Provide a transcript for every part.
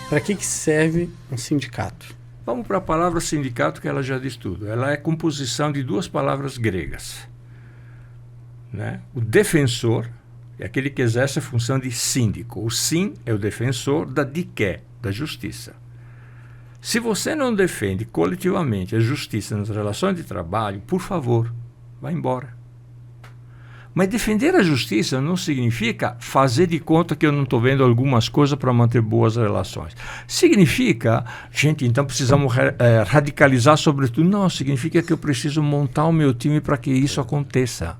Para que serve um sindicato? Vamos para a palavra sindicato, que ela já diz tudo. Ela é composição de duas palavras gregas, né? O defensor é aquele que exerce a função de síndico. O sim é o defensor da diké, da justiça. Se você não defende coletivamente a justiça nas relações de trabalho, por favor, vá embora. Mas defender a justiça não significa fazer de conta que eu não estou vendo algumas coisas para manter boas relações. Significa, gente, então precisamos radicalizar sobretudo. Não, significa que eu preciso montar o meu time para que isso aconteça.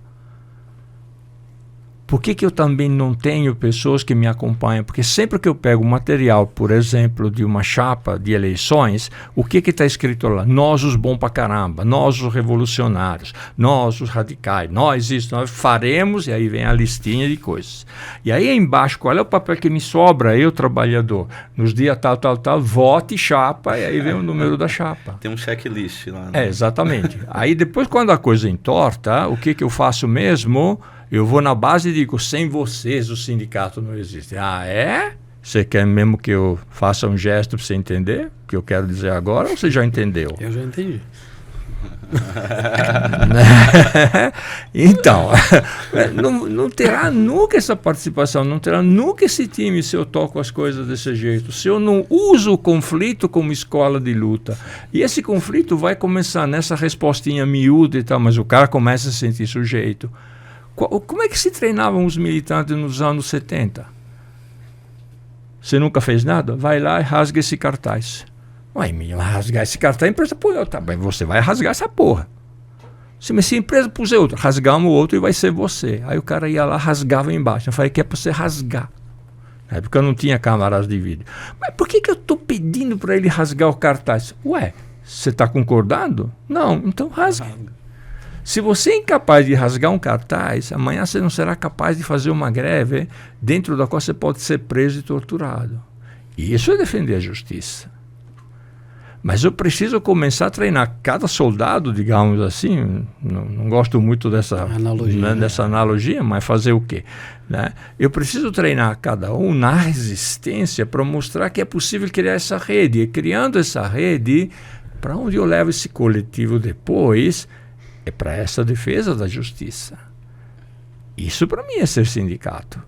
Por que eu também não tenho pessoas que me acompanham? Porque sempre que eu pego material, por exemplo, de uma chapa de eleições, o que está escrito lá? Nós os bons pra caramba, nós os revolucionários, nós os radicais, nós isso, nós faremos, e aí vem a listinha de coisas. E aí embaixo, qual é o papel que me sobra, eu, trabalhador? Nos dias tal, vote chapa, e aí vem o número da chapa. Tem um checklist lá, né? Exatamente. Aí depois, quando a coisa entorta, o que eu faço mesmo? Eu vou na base e digo, sem vocês o sindicato não existe. Ah, é? Você quer mesmo que eu faça um gesto para você entender o que eu quero dizer agora, ou você já entendeu? Eu já entendi. Então, não terá nunca essa participação, não terá nunca esse time se eu toco as coisas desse jeito, se eu não uso o conflito como escola de luta. E esse conflito vai começar nessa respostinha miúda e tal, mas o cara começa a se sentir sujeito. Como é que se treinavam os militantes nos anos 70? Você nunca fez nada? Vai lá e rasga esse cartaz. Ué, rasgar esse cartaz, a empresa põe outro. Tá bem, você vai rasgar essa porra. Mas se a empresa puser outro, rasgamos o outro e vai ser você. Aí o cara ia lá, rasgava embaixo. Eu falei que é para você rasgar. Na época eu não tinha câmaras de vídeo. Mas por que eu estou pedindo para ele rasgar o cartaz? Ué, você está concordando? Não, então rasga. Se você é incapaz de rasgar um cartaz, amanhã você não será capaz de fazer uma greve dentro da qual você pode ser preso e torturado. E isso é defender a justiça. Mas eu preciso começar a treinar cada soldado, digamos assim, não gosto muito dessa analogia, mas fazer o quê? Né? Eu preciso treinar cada um na resistência para mostrar que é possível criar essa rede. E criando essa rede, para onde eu levo esse coletivo depois? É para essa defesa da justiça. Isso para mim é ser sindicato.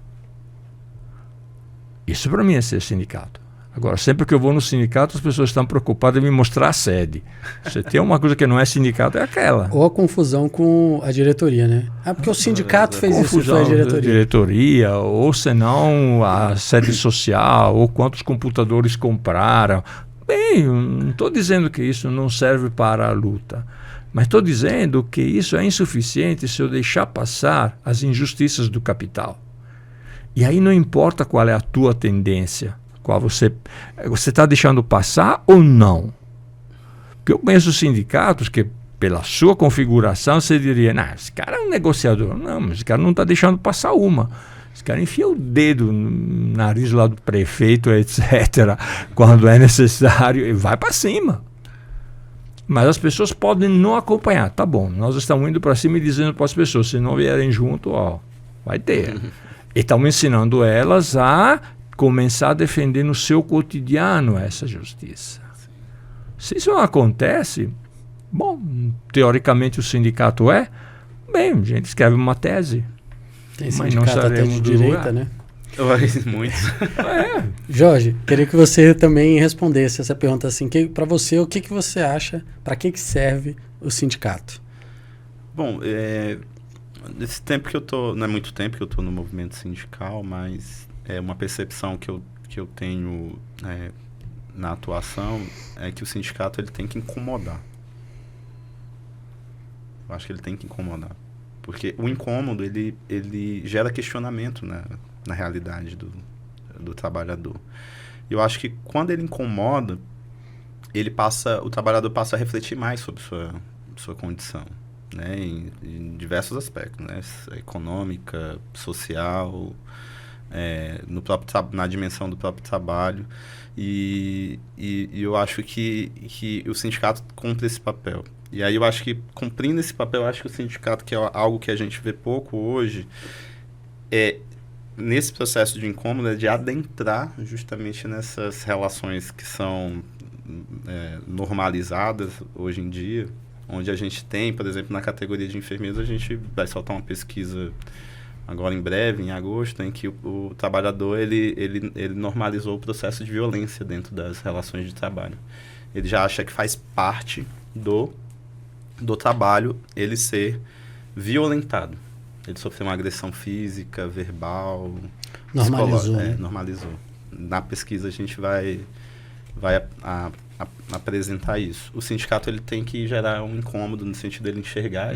Isso para mim é ser sindicato. Agora, sempre que eu vou no sindicato, as pessoas estão preocupadas em me mostrar a sede. Se tem uma coisa que não é sindicato, é aquela. Ou a confusão com a diretoria, né? Ah, porque o sindicato fez isso, foi a diretoria. Ou senão a sede social, ou quantos computadores compraram. Bem, não estou dizendo que isso não serve para a luta. Mas estou dizendo que isso é insuficiente se eu deixar passar as injustiças do capital. E aí não importa qual é a tua tendência, qual você está deixando passar ou não. Porque eu conheço sindicatos que, pela sua configuração, você diria, não, esse cara é um negociador. Não, mas esse cara não está deixando passar uma. Esse cara enfia o dedo no nariz lá do prefeito, etc., quando é necessário, e vai para cima. Mas as pessoas podem não acompanhar. Tá bom, nós estamos indo para cima e dizendo para as pessoas, se não vierem junto, ó, vai ter. E estamos ensinando elas a começar a defender no seu cotidiano essa justiça. Se isso não acontece, bom, teoricamente o sindicato bem, a gente escreve uma tese. Tem sindicato até de direita, né? Muito. Jorge, queria que você também respondesse essa pergunta assim, para você, o que você acha, para que serve o sindicato? Bom, nesse tempo que eu tô, não é muito tempo que eu tô no movimento sindical, mas é uma percepção que eu tenho na atuação é que o sindicato ele tem que incomodar. Eu acho que ele tem que incomodar. Porque o incômodo, ele gera questionamento, né? Na realidade do trabalhador. Eu acho que quando ele incomoda, o trabalhador passa a refletir mais sobre sua condição, né? Em diversos aspectos, né? Econômica, social, na dimensão do próprio trabalho. E eu acho que o sindicato cumpre esse papel. E aí eu acho que, cumprindo esse papel, eu acho que o sindicato, que é algo que a gente vê pouco hoje, nesse processo de incômodo é de adentrar justamente nessas relações que são normalizadas hoje em dia, onde a gente tem, por exemplo, na categoria de enfermeiros, a gente vai soltar uma pesquisa agora em breve, em agosto, em que o trabalhador ele normalizou o processo de violência dentro das relações de trabalho. Ele já acha que faz parte do trabalho ele ser violentado. Ele sofreu uma agressão física, verbal... Normalizou. Normalizou. Na pesquisa a gente vai apresentar isso. O sindicato ele tem que gerar um incômodo no sentido dele enxergar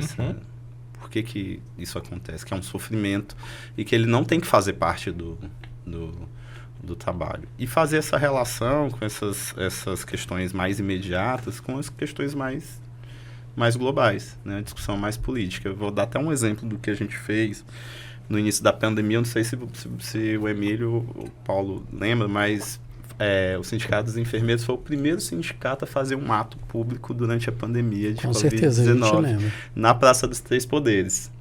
por que isso acontece, que é um sofrimento e que ele não tem que fazer parte do trabalho. E fazer essa relação com essas questões mais imediatas com as questões mais globais, né? A discussão mais política. Eu vou dar até um exemplo do que a gente fez no início da pandemia. Eu não sei se o Emílio, o Paulo lembra, mas o Sindicato dos Enfermeiros foi o primeiro sindicato a fazer um ato público durante a pandemia de Covid-19 na Praça dos Três Poderes.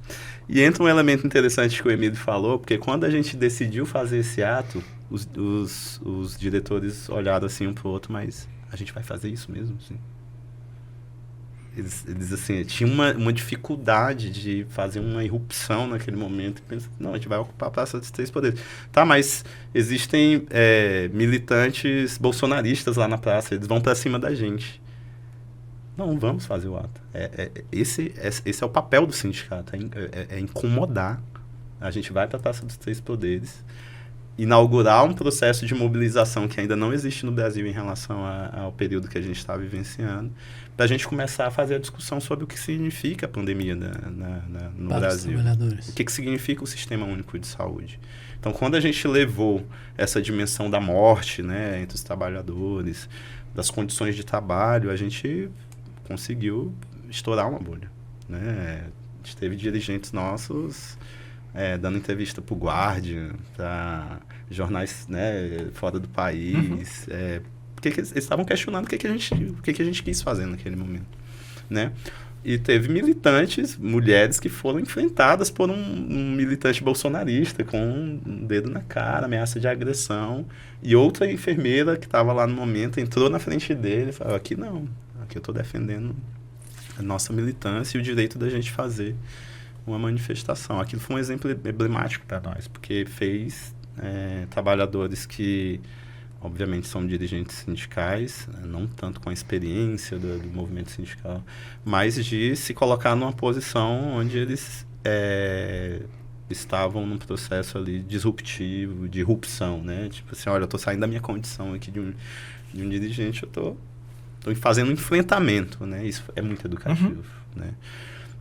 E entra um elemento interessante que o Emílio falou, porque quando a gente decidiu fazer esse ato, os diretores olharam assim um para o outro, mas a gente vai fazer isso mesmo, sim? Eles assim, tinham uma dificuldade de fazer uma irrupção naquele momento. E pensam, não, a gente vai ocupar a Praça dos Três Poderes. Tá, mas existem militantes bolsonaristas lá na praça, eles vão para cima da gente. Não, vamos fazer o ato. Esse é o papel do sindicato, é incomodar. A gente vai para a Praça dos Três Poderes, inaugurar um processo de mobilização que ainda não existe no Brasil em relação ao período que a gente está vivenciando, para a gente começar a fazer a discussão sobre o que significa a pandemia no Brasil. O que significa o Sistema Único de Saúde. Então, quando a gente levou essa dimensão da morte, né, entre os trabalhadores, das condições de trabalho, a gente conseguiu estourar uma bolha, né? A gente teve dirigentes nossos dando entrevista para o Guardian, para jornais, né, fora do país, porque eles estavam questionando o que a gente quis fazer naquele momento, né? E teve militantes, mulheres, que foram enfrentadas por um militante bolsonarista com um dedo na cara, ameaça de agressão, e outra enfermeira que estava lá no momento entrou na frente dele e falou, aqui não, aqui eu estou defendendo a nossa militância e o direito da gente fazer uma manifestação. Aquilo foi um exemplo emblemático para nós, porque fez trabalhadores que, obviamente, são dirigentes sindicais, não tanto com a experiência do movimento sindical, mas de se colocar numa posição onde eles estavam num processo ali disruptivo, de irrupção, né? Tipo assim, olha, eu estou saindo da minha condição aqui de um dirigente, eu estou fazendo um enfrentamento, né? Isso é muito educativo, né?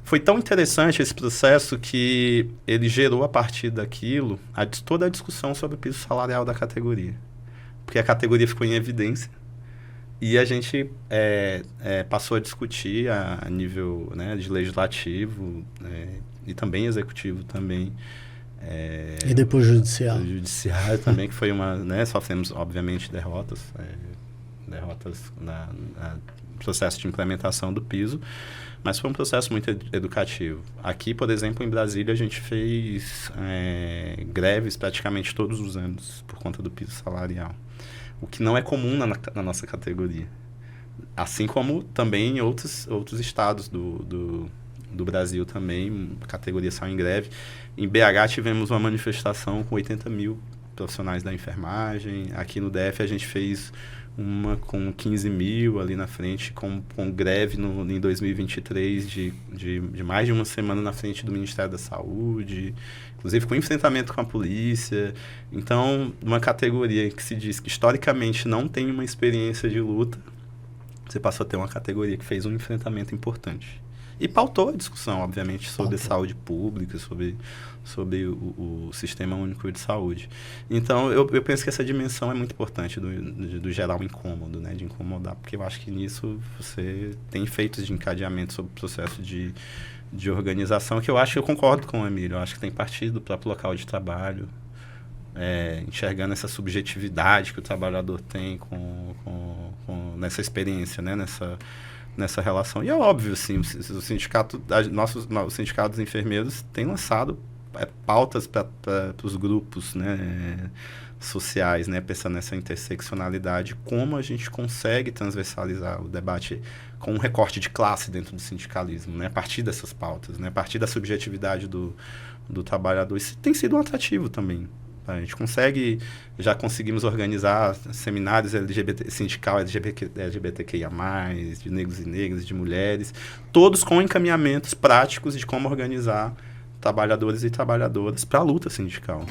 Foi tão interessante esse processo que ele gerou, a partir daquilo, toda a discussão sobre o piso salarial da categoria. Porque a categoria ficou em evidência e a gente passou a discutir a nível, né, de legislativo e também executivo também. E depois judicial. O judiciário também, que foi né, sofremos, obviamente, derrotas no processo de implementação do piso, mas foi um processo muito educativo. Aqui, por exemplo, em Brasília, a gente fez greves praticamente todos os anos por conta do piso salarial, o que não é comum na nossa categoria. Assim como também em outros estados do Brasil também, a categoria saiu em greve. Em BH tivemos uma manifestação com 80 mil profissionais da enfermagem. Aqui no DF a gente fez uma com 15 mil ali na frente, com greve em 2023 de mais de uma semana na frente do Ministério da Saúde, inclusive com enfrentamento com a polícia. Então, uma categoria que se diz que historicamente não tem uma experiência de luta, você passou a ter uma categoria que fez um enfrentamento importante. E pautou a discussão, obviamente, sobre saúde pública, sobre o Sistema Único de Saúde. Então, eu penso que essa dimensão é muito importante do gerar um incômodo, né? De incomodar, porque eu acho que nisso você tem efeitos de encadeamento sobre o processo de organização, que eu concordo com o Emílio, eu acho que tem partido do próprio local de trabalho, enxergando essa subjetividade que o trabalhador tem nessa experiência, né? Nessa relação. E é óbvio, assim, o sindicato dos enfermeiros tem lançado pautas para os grupos, né, sociais, né, pensando nessa interseccionalidade, como a gente consegue transversalizar o debate com um recorte de classe dentro do sindicalismo, né, a partir dessas pautas, né, a partir da subjetividade do trabalhador. Isso tem sido um atrativo também. A gente já conseguimos organizar seminários LGBT, sindical LGBTQIA+, de negros e negras, de mulheres, todos com encaminhamentos práticos de como organizar trabalhadores e trabalhadoras para a luta sindical.